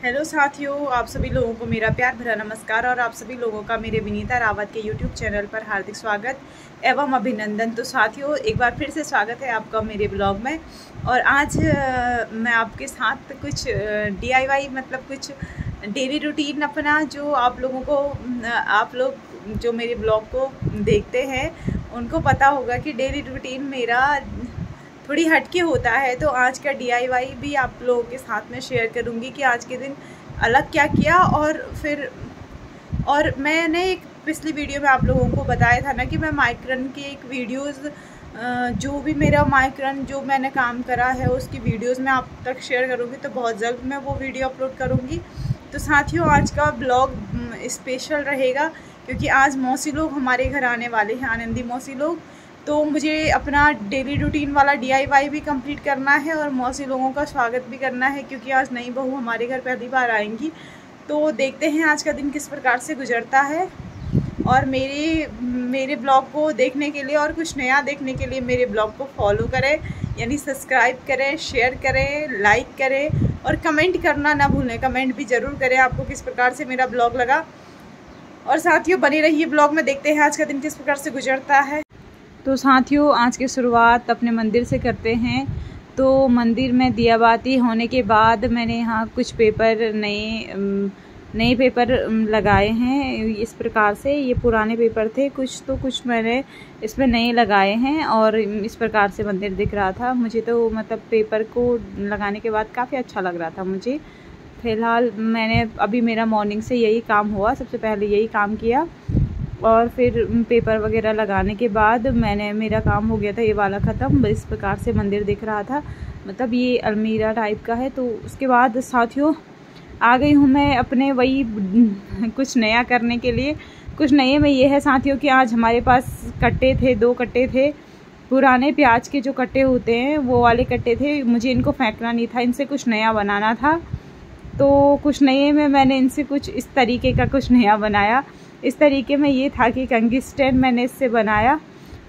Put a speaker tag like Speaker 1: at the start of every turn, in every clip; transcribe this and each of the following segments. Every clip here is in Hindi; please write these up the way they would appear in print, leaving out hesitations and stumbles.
Speaker 1: हेलो साथियों, आप सभी लोगों को मेरा प्यार भरा नमस्कार और आप सभी लोगों का मेरे विनीता रावत के यूट्यूब चैनल पर हार्दिक स्वागत एवं अभिनंदन। तो साथियों, एक बार फिर से स्वागत है आपका मेरे ब्लॉग में। और आज मैं आपके साथ कुछ DIY मतलब कुछ डेली रूटीन अपना, जो आप लोग जो मेरे ब्लॉग को देखते हैं उनको पता होगा कि डेली रूटीन मेरा थोड़ी हटके होता है। तो आज का DIY भी आप लोगों के साथ में शेयर करूंगी कि आज के दिन अलग क्या किया। और मैंने एक पिछली वीडियो में आप लोगों को बताया था ना कि मैं माइक्रोन की एक वीडियोस, जो भी मेरा माइक्रोन जो मैंने काम करा है उसकी वीडियोस मैं आप तक शेयर करूंगी। तो बहुत जल्द मैं वो वीडियो अपलोड करूंगी। तो साथियों, आज का ब्लॉग स्पेशल रहेगा क्योंकि आज मौसी लोग हमारे घर आने वाले हैं, आनंदी मौसी लोग। तो मुझे अपना डेली रूटीन वाला DIY भी कंप्लीट करना है और मौसी लोगों का स्वागत भी करना है क्योंकि आज नई बहू हमारे घर पहली बार आएंगी। तो देखते हैं आज का दिन किस प्रकार से गुजरता है। और मेरे ब्लॉग को देखने के लिए और कुछ नया देखने के लिए मेरे ब्लॉग को फॉलो करें, यानी सब्सक्राइब करें, शेयर करें, लाइक करें और कमेंट करना ना भूलें। कमेंट भी ज़रूर करें आपको किस प्रकार से मेरा ब्लॉग लगा। और साथियों, बने रहिए ब्लॉग में, देखते हैं आज का दिन किस प्रकार से गुजरता है। तो साथियों, आज की शुरुआत अपने मंदिर से करते हैं। तो मंदिर में दियाबाती होने के बाद मैंने यहाँ कुछ पेपर नए पेपर लगाए हैं। इस प्रकार से ये पुराने पेपर थे कुछ मैंने इसमें नए लगाए हैं और इस प्रकार से मंदिर दिख रहा था मुझे। तो मतलब पेपर को लगाने के बाद काफ़ी अच्छा लग रहा था मुझे। फ़िलहाल मैंने अभी मेरा मॉर्निंग से यही काम हुआ, सबसे पहले यही काम किया और फिर पेपर वगैरह लगाने के बाद मेरा काम हो गया था ये वाला ख़त्म। इस प्रकार से मंदिर दिख रहा था, मतलब ये अलमीरा टाइप का है। तो उसके बाद साथियों आ गई हूँ मैं अपने वही कुछ नया करने के लिए। कुछ नए में ये है साथियों कि आज हमारे पास कट्टे थे, 2 कट्टे थे पुराने प्याज के जो कट्टे होते हैं वो वाले कट्टे थे। मुझे इनको फेंकना नहीं था, इनसे कुछ नया बनाना था। तो कुछ नए में मैंने इनसे कुछ इस तरीके का कुछ नया बनाया। इस तरीके में ये था कि कंघी स्टैंड मैंने इससे बनाया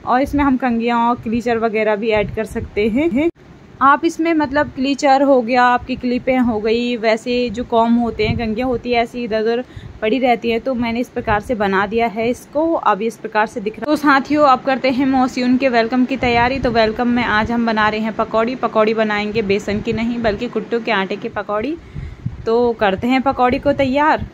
Speaker 1: और इसमें हम कंघियाँ और क्लीचर वगैरह भी ऐड कर सकते हैं। आप इसमें मतलब क्लीचर हो गया, आपकी क्लिपें हो गई, वैसे जो कॉम होते हैं, कंघियाँ होती है ऐसी इधर उधर पड़ी रहती है। तो मैंने इस प्रकार से बना दिया है इसको। अब इस प्रकार से दिख रहा है। तो साथियों, अब करते हैं मौसी उनके वेलकम की तैयारी। तो वेलकम में आज हम बना रहे हैं पकौड़ी बनाएंगे, बेसन की नहीं बल्कि कुट्टू के आटे की पकौड़ी। तो करते हैं पकौड़ी को तैयार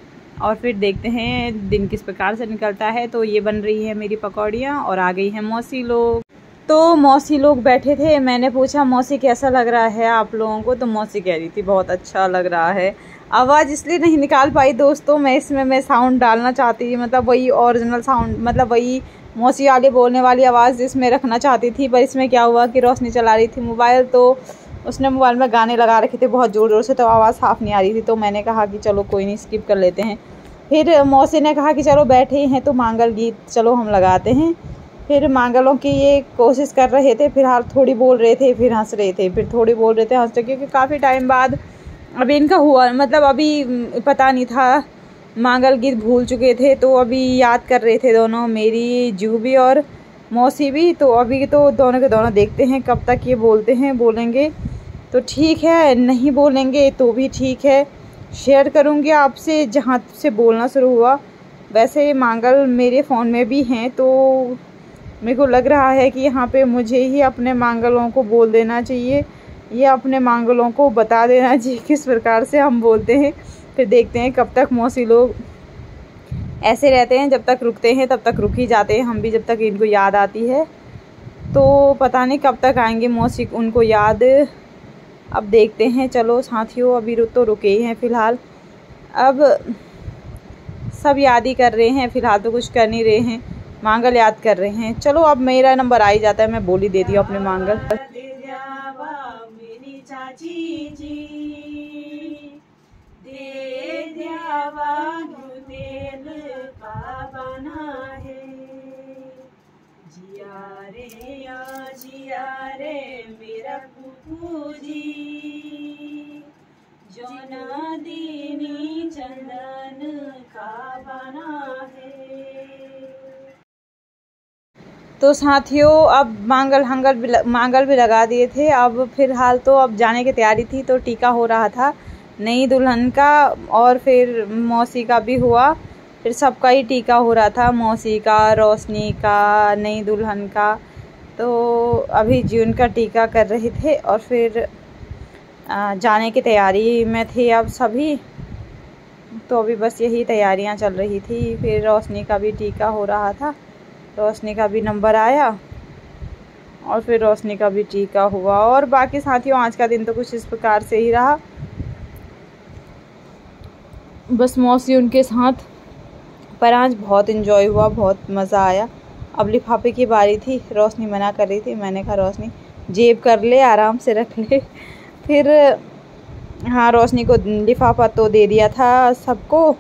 Speaker 1: और फिर देखते हैं दिन किस प्रकार से निकलता है। तो ये बन रही है मेरी पकौड़ियाँ और आ गई हैं मौसी लोग। तो मौसी लोग बैठे थे, मैंने पूछा मौसी कैसा लग रहा है आप लोगों को। तो मौसी कह रही थी बहुत अच्छा लग रहा है। आवाज़ इसलिए नहीं निकाल पाई दोस्तों, मैं साउंड डालना चाहती थी, मतलब वही ओरिजिनल साउंड, मतलब वही मौसी वाली बोलने वाली आवाज़ इसमें रखना चाहती थी। पर इसमें क्या हुआ कि रोशनी चला रही थी मोबाइल, तो उसने मोबाइल में गाने लगा रखे थे बहुत ज़ोर ज़ोर से, तो आवाज़ साफ़ नहीं आ रही थी। तो मैंने कहा कि चलो कोई नहीं, स्किप कर लेते हैं। फिर मौसी ने कहा कि चलो बैठे हैं तो मांगल गीत चलो हम लगाते हैं। फिर मांगलों की ये कोशिश कर रहे थे, फिर थोड़ी बोल रहे थे, फिर हंस रहे थे, फिर थोड़ी बोल रहे थे, हंस रहे, क्योंकि काफ़ी टाइम बाद अभी इनका हुआ, मतलब अभी पता नहीं था, मांगल गीत भूल चुके थे। तो अभी याद कर रहे थे दोनों, मेरी जू भी और मौसी भी। तो अभी तो दोनों के दोनों देखते हैं कब तक ये बोलेंगे तो ठीक है, नहीं बोलेंगे तो भी ठीक है। शेयर करूँगी आपसे जहाँ से बोलना शुरू हुआ। वैसे मांगल मेरे फ़ोन में भी हैं, तो मेरे को लग रहा है कि यहाँ पे मुझे ही अपने मांगलों को बोल देना चाहिए, या अपने मांगलों को बता देना चाहिए किस प्रकार से हम बोलते हैं। फिर देखते हैं कब तक मौसी लोग ऐसे रहते हैं, जब तक रुकते हैं तब तक रुक ही जाते हैं हम भी, जब तक इनको याद आती है। तो पता नहीं कब तक आएंगे मौसी उनको याद, अब देखते हैं। चलो साथियों, अभी तो रुके ही हैं फ़िलहाल, अब सब याद ही कर रहे हैं, फ़िलहाल तो कुछ कर नहीं रहे हैं, मांगल याद कर रहे हैं। चलो अब मेरा नंबर आ ही जाता है, मैं बोल ही देती हूँ अपने मांगल। मेरी चाची जी दे द्यावा तेल का बना है, जिया रे मेरा कुकू जी, जोना दीनी चंदन का बना है। तो साथियों, अब मांगल भी लगा दिए थे। अब फिलहाल तो अब जाने की तैयारी थी, तो टीका हो रहा था। नई दुल्हन का और फिर मौसी का भी हुआ, फिर सबका ही टीका हो रहा था, मौसी का, रोशनी का, नई दुल्हन का। तो अभी जून का टीका कर रहे थे और फिर जाने की तैयारी में थे अब सभी। तो अभी बस यही तैयारियां चल रही थी। फिर रोशनी का भी टीका हो रहा था, रोशनी का भी नंबर आया और फिर रोशनी का भी टीका हुआ। और बाकी साथियों आज का दिन तो कुछ इस प्रकार से ही रहा, बस मौसी उनके साथ, पर आज बहुत इन्जॉय हुआ, बहुत मज़ा आया। अब लिफाफे की बारी थी, रोशनी मना कर रही थी, मैंने कहा रोशनी जेब कर ले, आराम से रख ले। फिर हाँ, रोशनी को लिफाफा तो दे दिया था सबको।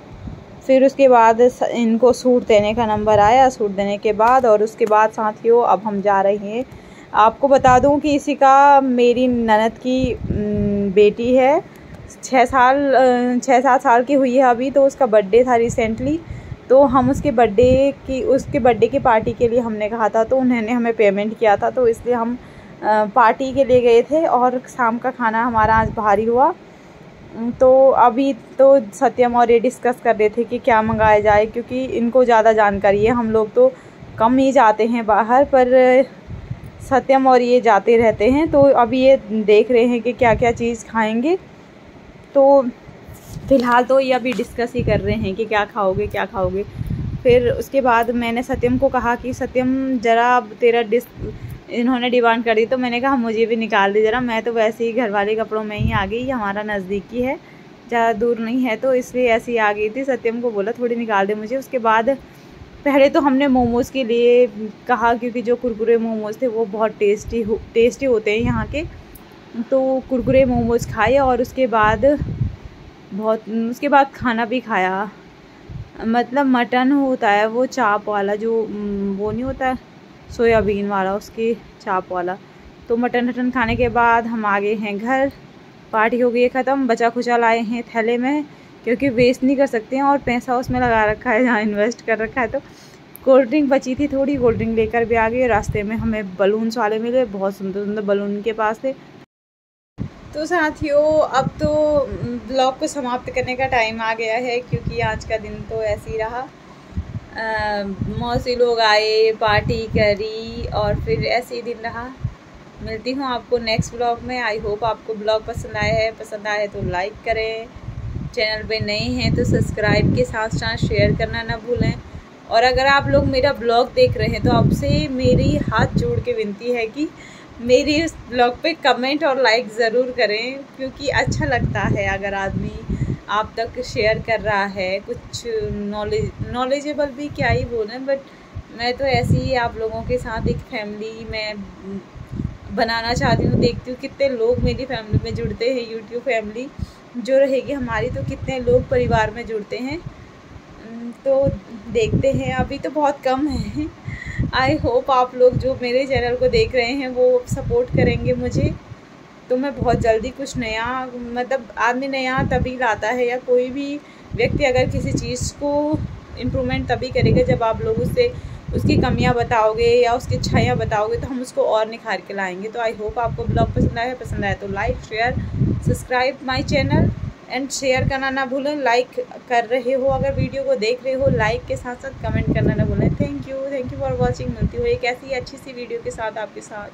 Speaker 1: फिर उसके बाद इनको सूट देने का नंबर आया, सूट देने के बाद और उसके बाद साथियों अब हम जा रहे हैं। आपको बता दूं कि इसी का मेरी ननद की बेटी है, 6-7 साल की हुई है अभी। तो उसका बर्थडे था रिसेंटली, तो हम उसके बर्थडे की पार्टी के लिए हमने कहा था, तो उन्होंने हमें पेमेंट किया था, तो इसलिए हम पार्टी के लिए गए थे और शाम का खाना हमारा आज बाहर ही हुआ। तो अभी तो सत्यम और ये डिस्कस कर रहे थे कि क्या मंगाया जाए, क्योंकि इनको ज़्यादा जानकारी है, हम लोग तो कम ही जाते हैं बाहर, पर सत्यम और ये जाते रहते हैं। तो अभी ये देख रहे हैं कि क्या क्या चीज़ खाएंगे। तो फ़िलहाल तो ये अभी डिस्कस ही कर रहे हैं कि क्या खाओगे क्या खाओगे। फिर उसके बाद मैंने सत्यम को कहा कि सत्यम ज़रा तेरा इन्होंने डिमांड करी, तो मैंने कहा मुझे भी निकाल दी ज़रा, मैं तो वैसे ही घर वाले कपड़ों में ही आ गई, हमारा नज़दीकी है, ज़्यादा दूर नहीं है, तो इसलिए ऐसे ही आ गई थी। सत्यम को बोला थोड़ी निकाल दे मुझे। उसके बाद पहले तो हमने मोमोज़ के लिए कहा, क्योंकि जो कुरकुरे मोमोज़ थे वो बहुत टेस्टी होते हैं यहाँ के, तो कुरकुरे मोमोज़ खाए और उसके बाद खाना भी खाया। मतलब मटन होता है वो चाप वाला, जो वो नहीं होता सोयाबीन वाला, उसकी चाप वाला। तो मटन खाने के बाद हम आ गए हैं घर, पार्टी हो गई है ख़त्म। बचा खुचा लाए हैं थैले में, क्योंकि वेस्ट नहीं कर सकते हैं और पैसा उसमें लगा रखा है जहाँ इन्वेस्ट कर रखा है। तो कोल्ड ड्रिंक बची थी थोड़ी, कोल्ड ड्रिंक लेकर भी आ गए। रास्ते में हमें बलून्स वाले मिले, बहुत सुंदर सुंदर बलून के पास थे। तो साथियों अब तो ब्लॉग को समाप्त करने का टाइम आ गया है, क्योंकि आज का दिन तो ऐसे ही रहा। मौसी लोग आए, पार्टी करी और फिर ऐसे ही दिन रहा। मिलती हूँ आपको नेक्स्ट ब्लॉग में। आई होप आपको ब्लॉग पसंद आया है तो लाइक करें, चैनल पे नए हैं तो सब्सक्राइब के साथ साथ शेयर करना ना भूलें। और अगर आप लोग मेरा ब्लॉग देख रहे हैं तो आपसे मेरी हाथ जोड़ के विनती है कि मेरी उस ब्लॉग पे कमेंट और लाइक ज़रूर करें, क्योंकि अच्छा लगता है अगर आदमी आप तक शेयर कर रहा है कुछ नॉलेजेबल भी, क्या ही बोलें, बट मैं तो ऐसे ही आप लोगों के साथ एक फैमिली में बनाना चाहती हूँ। देखती हूँ कितने लोग मेरी फैमिली में जुड़ते हैं, यूट्यूब फैमिली जो रहेगी हमारी, तो कितने लोग परिवार में जुड़ते हैं, तो देखते हैं। अभी तो बहुत कम है। आई होप आप लोग जो मेरे चैनल को देख रहे हैं वो सपोर्ट करेंगे मुझे। तो मैं बहुत जल्दी कुछ नया, मतलब आदमी नया तभी लाता है, या कोई भी व्यक्ति अगर किसी चीज़ को इम्प्रूवमेंट तभी करेगा जब आप लोग उसकी कमियां बताओगे या उसकी अच्छाइयाँ बताओगे, तो हम उसको और निखार के लाएंगे। तो आई होप आपको ब्लॉग पसंद आया तो like share subscribe my channel and share करना ना भूलें। लाइक कर रहे हो, अगर वीडियो को देख रहे हो, लाइक के साथ साथ कमेंट करना ना भूलें। Thank you for watching. मिलती हूँ एक ऐसी अच्छी सी वीडियो के साथ आपके साथ।